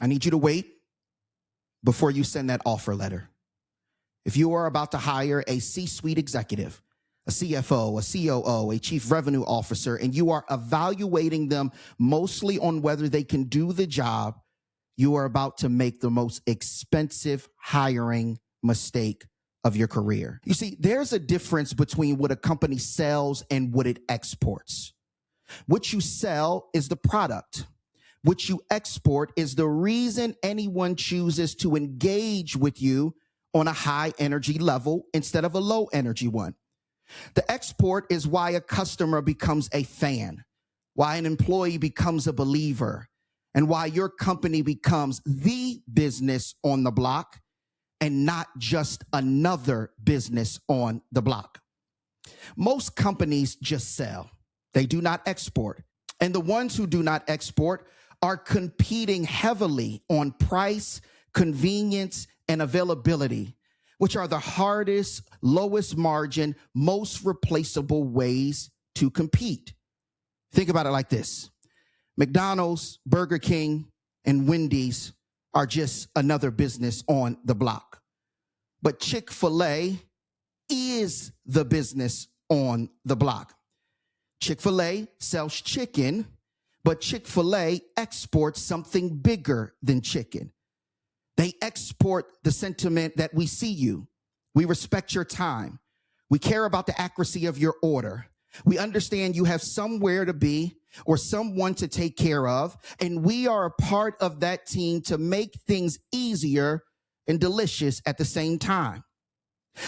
I need you to wait before you send that offer letter. If you are about to hire a C-suite executive, a CFO, a COO, a chief revenue officer, and you are evaluating them mostly on whether they can do the job, you are about to make the most expensive hiring mistake of your career. You see, there's a difference between what a company sells and what it exports. What you sell is the product. What you export is the reason anyone chooses to engage with you on a high energy level instead of a low energy one. The export is why a customer becomes a fan, why an employee becomes a believer, and why your company becomes the business on the block and not just another business on the block. Most companies just sell. They do not export. And the ones who do not export are competing heavily on price, convenience, and availability, which are the hardest, lowest margin, most replaceable ways to compete. Think about it like this. McDonald's, Burger King, and Wendy's are just another business on the block. But Chick-fil-A is the business on the block. Chick-fil-A sells chicken, but Chick-fil-A exports something bigger than chicken. They export the sentiment that we see you. We respect your time. We care about the accuracy of your order. We understand you have somewhere to be or someone to take care of, and we are a part of that team to make things easier and delicious at the same time.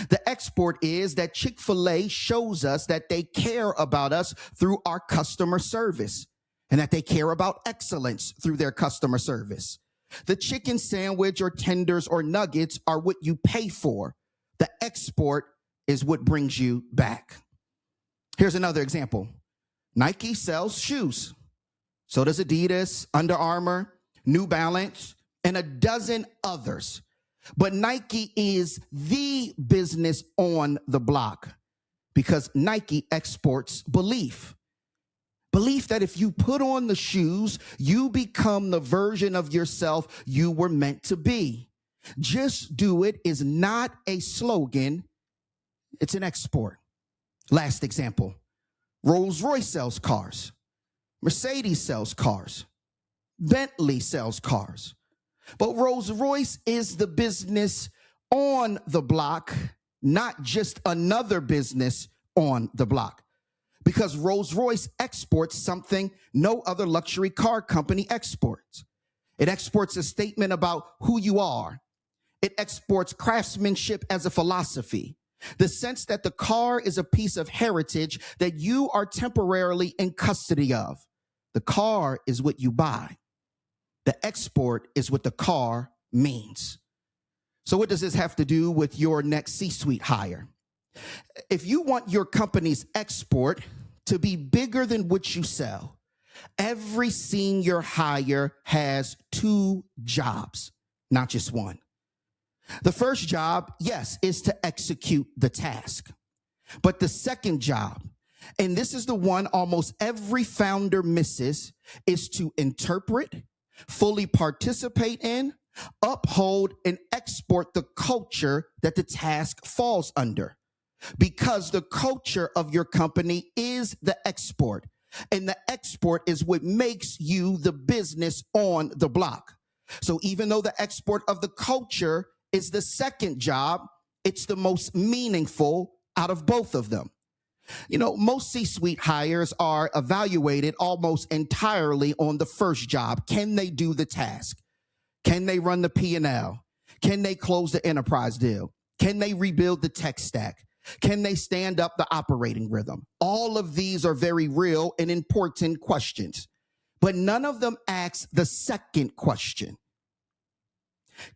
The export is that Chick-fil-A shows us that they care about us through our customer service and that they care about excellence through their customer service. The chicken sandwich or tenders or nuggets are what you pay for. The export is what brings you back. Here's another example. Nike sells shoes. So does Adidas, Under Armour, New Balance, and a dozen others. But Nike is the business on the block because Nike exports belief. Belief that if you put on the shoes, you become the version of yourself you were meant to be. Just do it is not a slogan. It's an export. Last example. Rolls-Royce sells cars. Mercedes sells cars. Bentley sells cars. But Rolls-Royce is the business on the block, not just another business on the block. Because Rolls-Royce exports something no other luxury car company exports. It exports a statement about who you are. It exports craftsmanship as a philosophy. The sense that the car is a piece of heritage that you are temporarily in custody of. The car is what you buy. The export is what the car means. So what does this have to do with your next C-suite hire? If you want your company's export to be bigger than what you sell, every senior hire has two jobs, not just one. The first job, yes, is to execute the task. But the second job, and this is the one almost every founder misses, is to interpret, fully participate in, uphold, and export the culture that the task falls under. Because the culture of your company is the export, and the export is what makes you the business on the block. So even though the export of the culture is the second job, it's the most meaningful out of both of them. You know, most C-suite hires are evaluated almost entirely on the first job. Can they do the task? Can they run the P&L? Can they close the enterprise deal? Can they rebuild the tech stack? Can they stand up the operating rhythm? All of these are very real and important questions, but none of them ask the second question.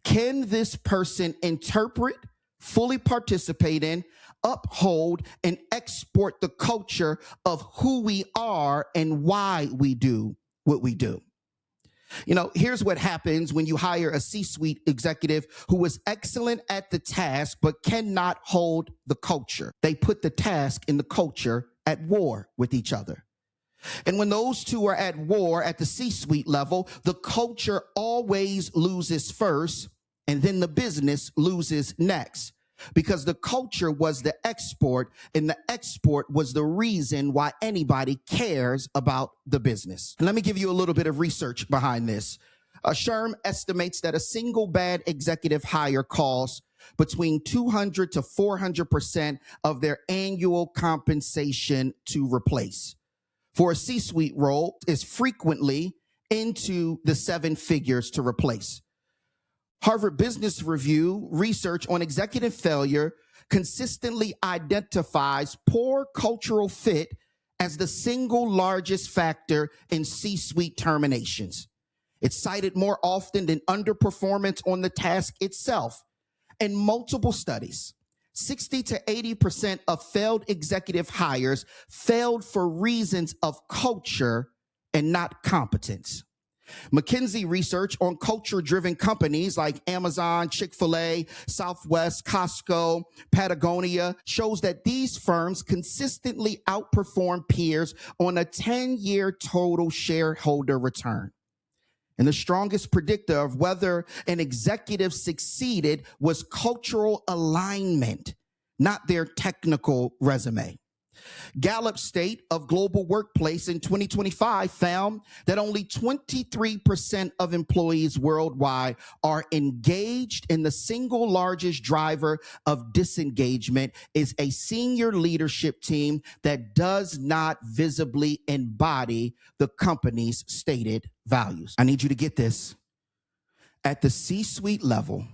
Can this person interpret, fully participate in, uphold, and export the culture of who we are and why we do what we do? You know, here's what happens when you hire a C-suite executive who is excellent at the task but cannot hold the culture. They put the task and the culture at war with each other. And when those two are at war at the C-suite level, the culture always loses first, and then the business loses next. Because the culture was the export, and the export was the reason why anybody cares about the business. And let me give you a little bit of research behind this. Sherm estimates that a single bad executive hire costs between 200 to 400% of their annual compensation to replace. For a C-suite role is frequently into the seven figures to replace. Harvard Business Review research on executive failure consistently identifies poor cultural fit as the single largest factor in C-suite terminations. It's cited more often than underperformance on the task itself. In multiple studies, 60 to 80% of failed executive hires failed for reasons of culture and not competence. McKinsey research on culture-driven companies like Amazon, Chick-fil-A, Southwest, Costco, Patagonia shows that these firms consistently outperform peers on a 10-year total shareholder return. And the strongest predictor of whether an executive succeeded was cultural alignment, not their technical resume. Gallup's State of Global Workplace in 2025 found that only 23% of employees worldwide are engaged, and the single largest driver of disengagement is a senior leadership team that does not visibly embody the company's stated values. I need you to get this. At the C-suite level,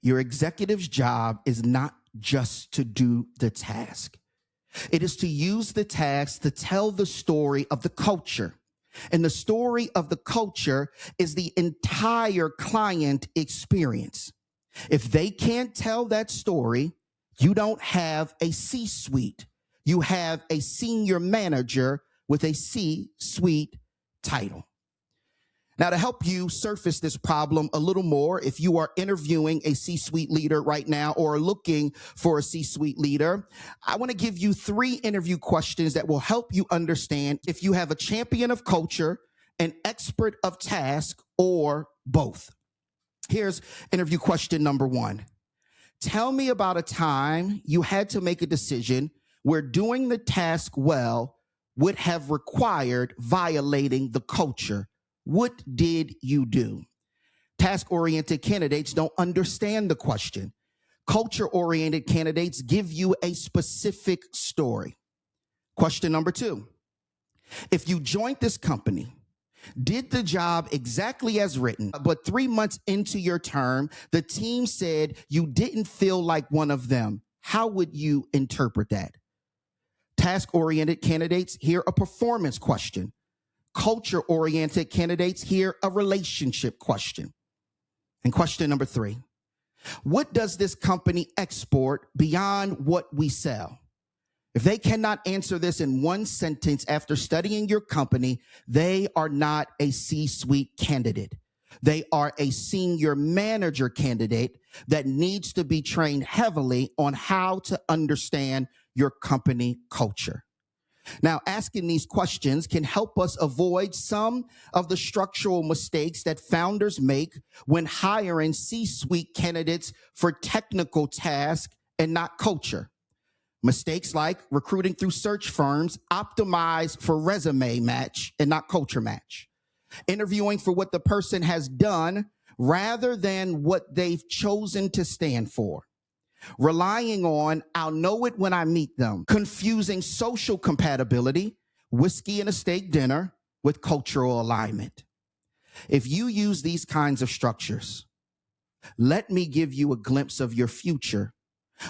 your executive's job is not just to do the task. It is to use the task to tell the story of the culture. And the story of the culture is the entire client experience. If they can't tell that story, you don't have a C-suite. You have a senior manager with a C-suite title. Now, to help you surface this problem a little more, if you are interviewing a C-suite leader right now or looking for a C-suite leader, I want to give you 3 interview questions that will help you understand if you have a champion of culture, an expert of task, or both. Here's interview question number 1. Tell me about a time you had to make a decision where doing the task well would have required violating the culture. What did you do? Task-oriented candidates don't understand the question. Culture-oriented candidates give you a specific story. Question number 2. If you joined this company, did the job exactly as written, but 3 months into your term, the team said you didn't feel like one of them, how would you interpret that? Task-oriented candidates hear a performance question. Culture-oriented candidates hear a relationship question. And question number 3, what does this company export beyond what we sell? If they cannot answer this in one sentence after studying your company, they are not a C-suite candidate. They are a senior manager candidate that needs to be trained heavily on how to understand your company culture. Now, asking these questions can help us avoid some of the structural mistakes that founders make when hiring C-suite candidates for technical tasks and not culture. Mistakes like recruiting through search firms optimized for resume match and not culture match. Interviewing for what the person has done rather than what they've chosen to stand for. Relying on, I'll know it when I meet them. Confusing social compatibility, whiskey and a steak dinner, with cultural alignment. If you use these kinds of structures, let me give you a glimpse of your future,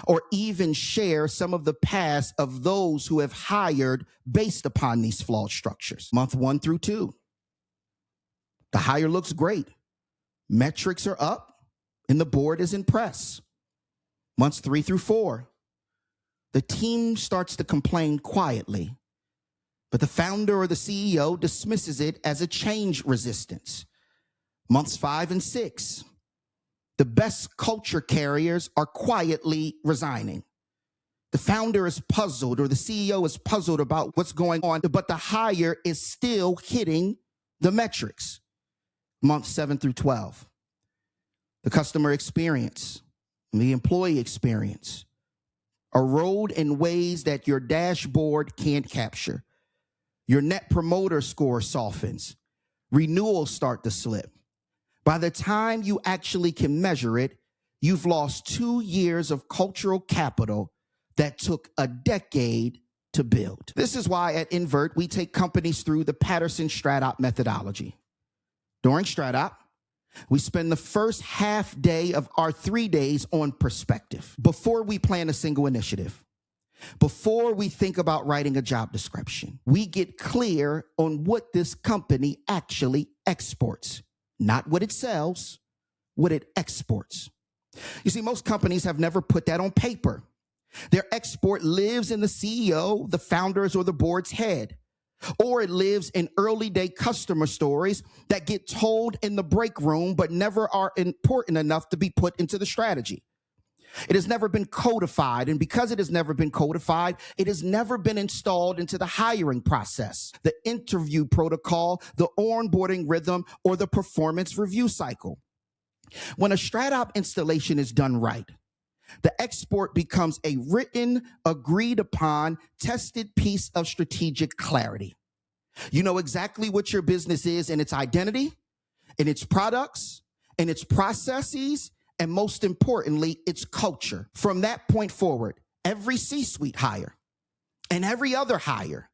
or even share some of the past of those who have hired based upon these flawed structures. Month 1 through 2. The hire looks great. Metrics are up, and the board is impressed. Months 3 through 4, the team starts to complain quietly, but the founder or the CEO dismisses it as a change resistance. Months 5 and 6, the best culture carriers are quietly resigning. The founder is puzzled or the CEO is puzzled about what's going on, but the hire is still hitting the metrics. Months 7 through 12. The customer experience, the employee experience erode in ways that your dashboard can't capture. Your net promoter score softens. Renewals start to slip. By the time you actually can measure it, you've lost 2 years of cultural capital that took a decade to build. This is why at Invert, we take companies through the Patterson-Stratop methodology. During Stratop, we spend the first half day of our 3 days on perspective before we plan a single initiative. Before we think about writing a job description, we get clear on what this company actually exports, not what it sells, what it exports. You see, most companies have never put that on paper. Their export lives in the CEO, the founders, or the board's head. Or it lives in early day customer stories that get told in the break room but never are important enough to be put into the strategy. It has never been codified, and because it has never been codified, it has never been installed into the hiring process, the interview protocol, the onboarding rhythm, or the performance review cycle. When a Stratop installation is done right, the export becomes a written, agreed upon, tested piece of strategic clarity. You know exactly what your business is in its identity, in its products, in its processes, and most importantly, its culture. From that point forward, every C-suite hire and every other hire,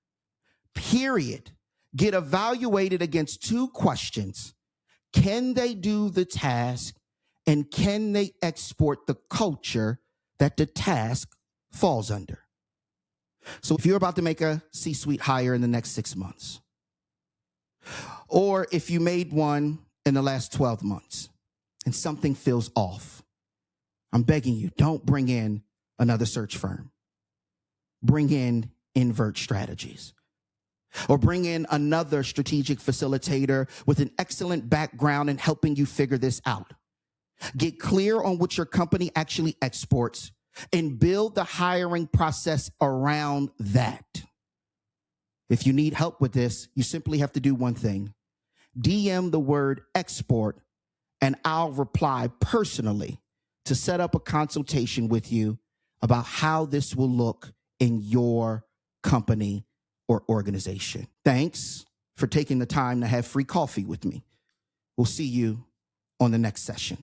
period, get evaluated against 2 questions. Can they do the task? And can they export the culture that the task falls under? So if you're about to make a C-suite hire in the next 6 months, or if you made one in the last 12 months and something feels off, I'm begging you, don't bring in another search firm. Bring in Invert Strategies. Or bring in another strategic facilitator with an excellent background in helping you figure this out. Get clear on what your company actually exports and build the hiring process around that. If you need help with this, you simply have to do one thing. DM the word export, and I'll reply personally to set up a consultation with you about how this will look in your company or organization. Thanks for taking the time to have free coffee with me. We'll see you on the next session.